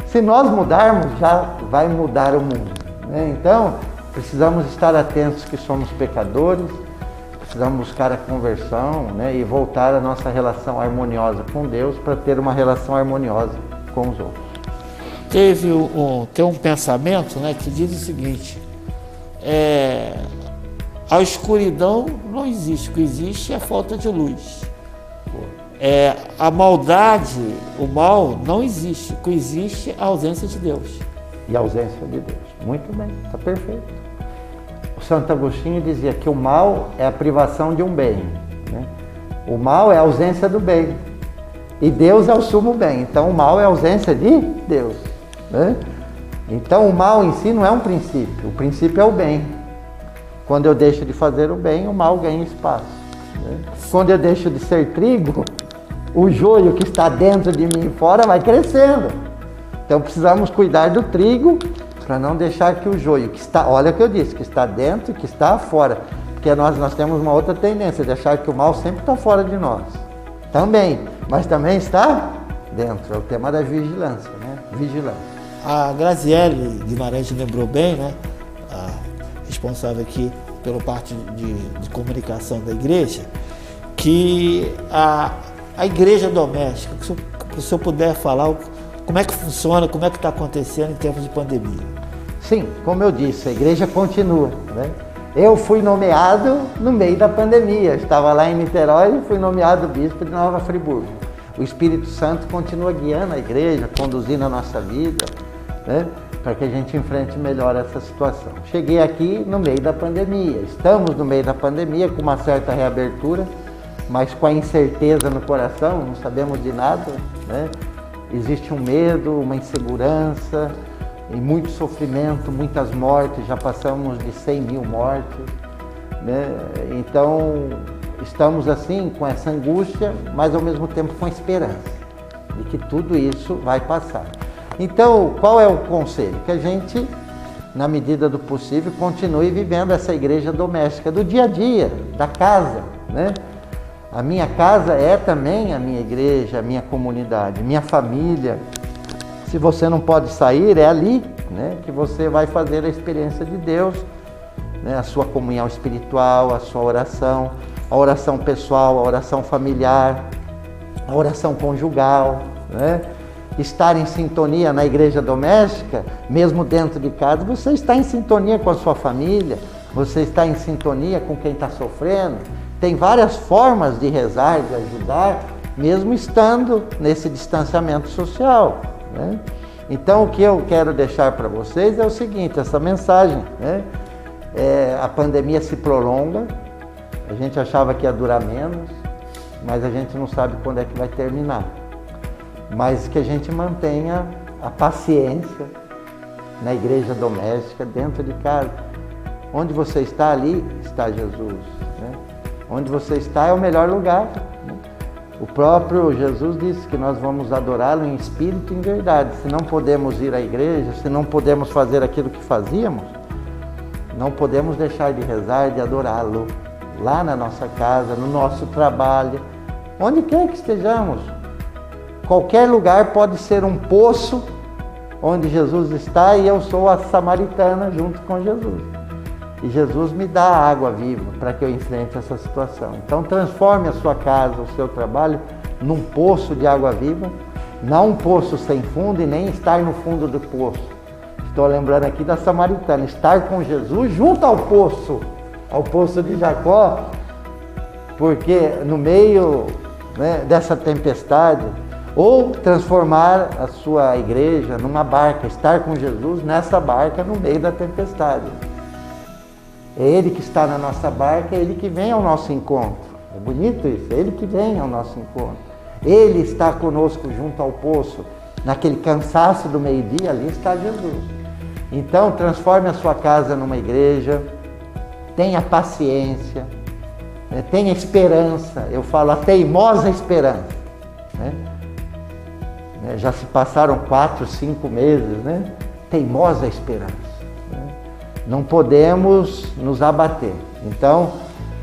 Se nós mudarmos, já vai mudar o mundo, né? Então, precisamos estar atentos que somos pecadores, precisamos buscar a conversão, né? E voltar a nossa relação harmoniosa com Deus para ter uma relação harmoniosa com os outros. Tem um pensamento, né, que diz o seguinte, a escuridão não existe, o que existe é a falta de luz. for. A maldade, o mal não existe. O que existe é a ausência de Deus. E a ausência de Deus. Muito bem, está perfeito. O Santo Agostinho dizia que o mal é a privação de um bem, né? O mal é a ausência do bem. E Deus é o sumo bem. Então o mal é a ausência de Deus, né? Então o mal em si não é um princípio. O princípio é o bem. Quando eu deixo de fazer o bem, o mal ganha espaço, né? Quando eu deixo de ser trigo, o joio que está dentro de mim e fora vai crescendo. Então precisamos cuidar do trigo para não deixar que o joio que está, olha o que eu disse, que está dentro e que está fora. Porque nós temos uma outra tendência de achar que o mal sempre está fora de nós. Também, mas também está dentro. É o tema da vigilância, né? Vigilância. A Graziele Guimarães lembrou bem, né? A responsável aqui pela parte de comunicação da igreja, que a igreja doméstica, se o senhor puder falar como é que funciona, como é que está acontecendo em tempos de pandemia. Sim, como eu disse, a igreja continua, né? Eu fui nomeado no meio da pandemia, estava lá em Niterói e fui nomeado bispo de Nova Friburgo. O Espírito Santo continua guiando a igreja, conduzindo a nossa vida, né? Para que a gente enfrente melhor essa situação. Cheguei aqui no meio da pandemia, estamos no meio da pandemia com uma certa reabertura, mas com a incerteza no coração, não sabemos de nada, né? Existe um medo, uma insegurança e muito sofrimento, muitas mortes, já passamos de 100 mil mortes, né? Então estamos assim com essa angústia, mas ao mesmo tempo com a esperança de que tudo isso vai passar. Então, qual é o conselho? Que a gente, na medida do possível, continue vivendo essa igreja doméstica, do dia a dia, da casa, né? A minha casa é também a minha igreja, a minha comunidade, minha família. Se você não pode sair, é ali, né, que você vai fazer a experiência de Deus, né? A sua comunhão espiritual, a sua oração, a oração pessoal, a oração familiar, a oração conjugal, né? Estar em sintonia na igreja doméstica, mesmo dentro de casa, você está em sintonia com a sua família, você está em sintonia com quem está sofrendo. Tem várias formas de rezar, de ajudar, mesmo estando nesse distanciamento social, né? Então o que eu quero deixar para vocês é o seguinte, essa mensagem, né? A pandemia se prolonga, a gente achava que ia durar menos, mas a gente não sabe quando é que vai terminar. Mas que a gente mantenha a paciência na igreja doméstica, dentro de casa. Onde você está, ali está Jesus, né? Onde você está é o melhor lugar, né? O próprio Jesus disse que nós vamos adorá-lo em espírito e em verdade. Se não podemos ir à igreja, se não podemos fazer aquilo que fazíamos, não podemos deixar de rezar, de adorá-lo lá na nossa casa, no nosso trabalho, onde quer que estejamos. Qualquer lugar pode ser um poço onde Jesus está e eu sou a samaritana junto com Jesus. E Jesus me dá a água viva para que eu enfrente essa situação. Então transforme a sua casa, o seu trabalho, num poço de água viva, não um poço sem fundo e nem estar no fundo do poço. Estou lembrando aqui da samaritana, estar com Jesus junto ao poço de Jacó, porque no meio, né, dessa tempestade, ou transformar a sua igreja numa barca, estar com Jesus nessa barca no meio da tempestade. É Ele que está na nossa barca, é Ele que vem ao nosso encontro. É bonito isso, é Ele que vem ao nosso encontro. Ele está conosco junto ao poço, naquele cansaço do meio-dia, ali está Jesus. Então, transforme a sua casa numa igreja, tenha paciência, né? Tenha esperança, eu falo a teimosa esperança, né? Já se passaram 4, 5 meses, né? Teimosa esperança, né? Não podemos nos abater. Então,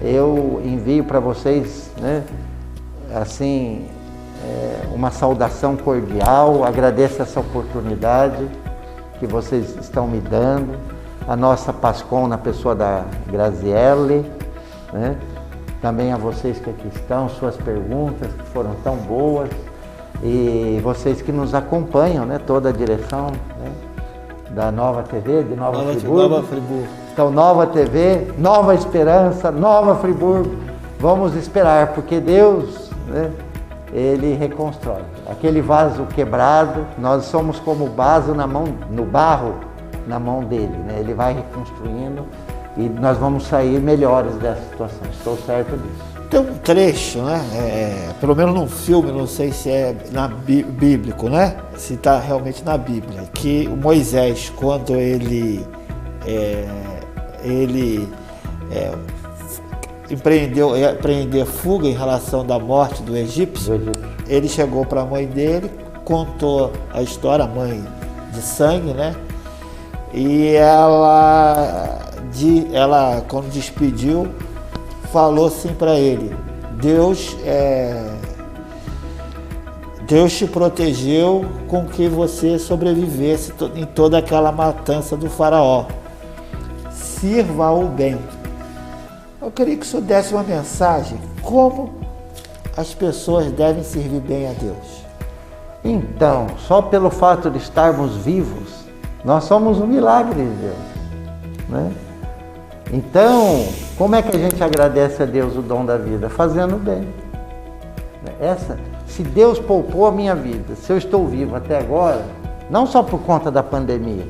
eu envio para vocês, né, assim, uma saudação cordial, agradeço essa oportunidade que vocês estão me dando, a nossa Pascom na pessoa da Graziele, né? Também a vocês que aqui estão, suas perguntas que foram tão boas, e vocês que nos acompanham, né? Toda a direção, né, da Nova TV, de Nova Friburgo. Então, Nova TV, Nova Esperança, Nova Friburgo, vamos esperar, porque Deus, né, ele reconstrói. Aquele vaso quebrado, nós somos como vaso no barro na mão dele, né? Ele vai reconstruindo e nós vamos sair melhores dessa situação, estou certo disso. Tem um trecho, né? Pelo menos num filme, não sei se é bíblico, né? Se está realmente na Bíblia, que o Moisés, quando ele empreender fuga em relação da morte do egípcio, ele chegou para a mãe dele, contou a história, a mãe de sangue, né? E ela quando despediu, falou assim para ele: Deus te protegeu com que você sobrevivesse em toda aquela matança do faraó. Sirva o bem. Eu queria que o senhor desse uma mensagem, como as pessoas devem servir bem a Deus. Então, só pelo fato de estarmos vivos, nós somos um milagre de Deus, né? Então, como é que a gente agradece a Deus o dom da vida? Fazendo bem. Se Deus poupou a minha vida, se eu estou vivo até agora, não só por conta da pandemia,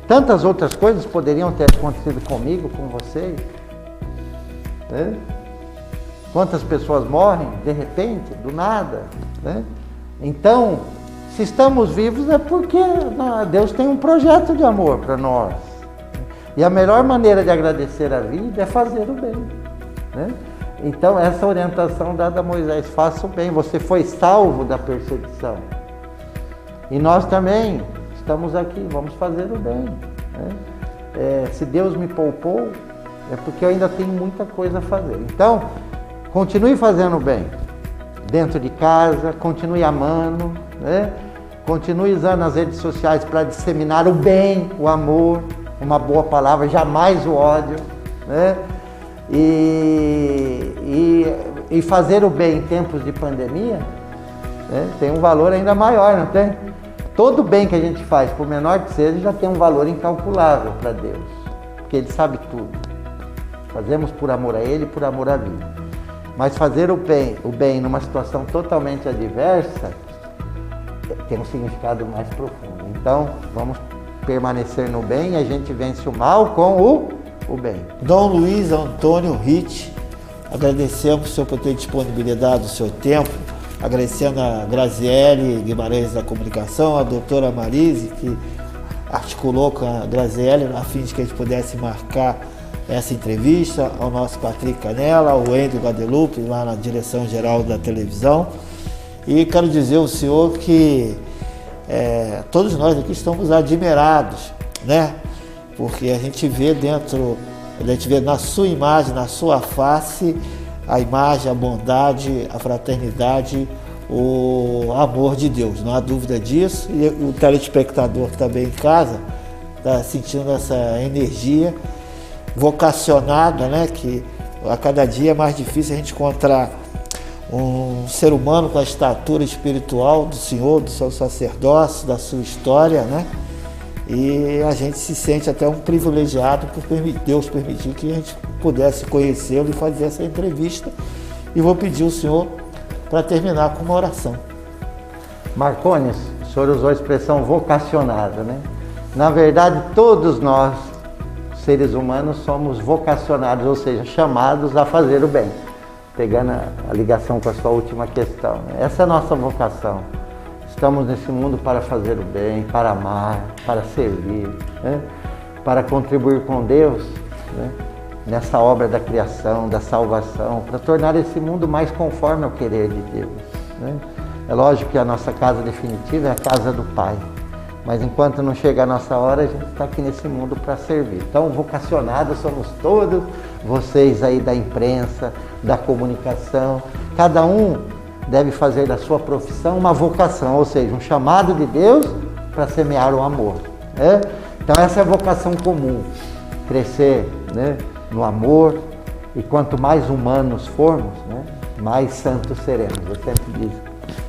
tantas outras coisas poderiam ter acontecido comigo, com vocês, né? Quantas pessoas morrem de repente, do nada, né? Então, se estamos vivos é porque Deus tem um projeto de amor para nós. E a melhor maneira de agradecer a vida é fazer o bem, né? Então, essa orientação dada a Moisés: faça o bem, você foi salvo da perseguição. E nós também estamos aqui, vamos fazer o bem, né? Se Deus me poupou, é porque eu ainda tenho muita coisa a fazer. Então, continue fazendo o bem, dentro de casa, continue amando, né? Continue usando as redes sociais para disseminar o bem, o amor, uma boa palavra, jamais o ódio, né? E fazer o bem em tempos de pandemia, né, tem um valor ainda maior, não tem? Todo bem que a gente faz, por menor que seja, já tem um valor incalculável para Deus, porque Ele sabe tudo. Fazemos por amor a Ele, por amor à vida. Mas fazer o bem numa situação totalmente adversa tem um significado mais profundo. Então, vamos permanecer no bem e a gente vence o mal com o bem. Dom Luiz Antônio Ritt, agradecemos o senhor por ter disponibilidade do seu tempo, agradecendo a Graziele Guimarães da Comunicação, a doutora Marise, que articulou com a Graziele a fim de que a gente pudesse marcar essa entrevista, ao nosso Patrick Canella, ao Wendel Guadalupe, lá na direção geral da televisão. E quero dizer ao senhor que todos nós aqui estamos admirados, né? Porque a gente vê na sua imagem, na sua face, a imagem, a bondade, a fraternidade, o amor de Deus, não há dúvida disso. E o telespectador que está bem em casa está sentindo essa energia vocacionada, né? Que a cada dia é mais difícil a gente encontrar um ser humano com a estatura espiritual do Senhor, do seu sacerdócio, da sua história, né? E a gente se sente até um privilegiado por Deus permitir que a gente pudesse conhecê-lo e fazer essa entrevista. E vou pedir ao senhor para terminar com uma oração. Marcones, o senhor usou a expressão vocacionado, né? Na verdade, todos nós, seres humanos, somos vocacionados, ou seja, chamados a fazer o bem. Pegando a ligação com a sua última questão, né? Essa é a nossa vocação. Estamos nesse mundo para fazer o bem, para amar, para servir, né? Para contribuir com Deus, né? Nessa obra da criação, da salvação, para tornar esse mundo mais conforme ao querer de Deus, né? É lógico que a nossa casa definitiva é a casa do Pai, mas enquanto não chega a nossa hora, a gente está aqui nesse mundo para servir. Então, vocacionados somos todos, vocês aí da imprensa, da comunicação, cada um deve fazer da sua profissão uma vocação, ou seja, um chamado de Deus para semear o amor, né? Então essa é a vocação comum, crescer, né, no amor, e quanto mais humanos formos, né, mais santos seremos, eu sempre digo.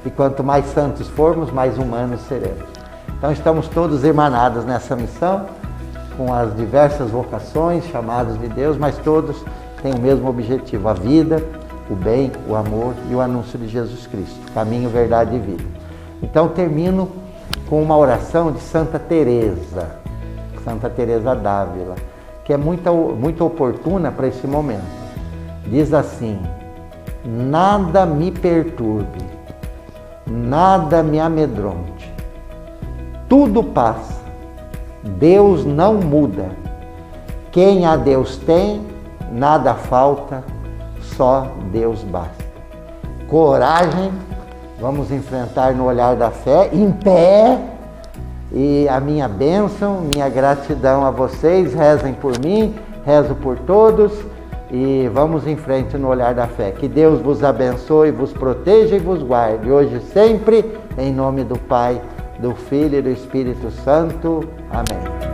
E quanto mais santos formos, mais humanos seremos. Então estamos todos irmanados nessa missão, com as diversas vocações, chamados de Deus, mas todos têm o mesmo objetivo, a vida, o bem, o amor e o anúncio de Jesus Cristo, caminho, verdade e vida. Então termino com uma oração de Santa Teresa d'Ávila, que é muito oportuna para esse momento. Diz assim: nada me perturbe, nada me amedronte, tudo passa, Deus não muda, quem a Deus tem, nada falta, só Deus basta. Coragem, vamos enfrentar no olhar da fé, em pé, e a minha bênção, minha gratidão a vocês, rezem por mim, rezo por todos, e vamos em frente no olhar da fé. Que Deus vos abençoe, vos proteja e vos guarde, hoje e sempre, em nome do Pai, do Filho e do Espírito Santo. Amém.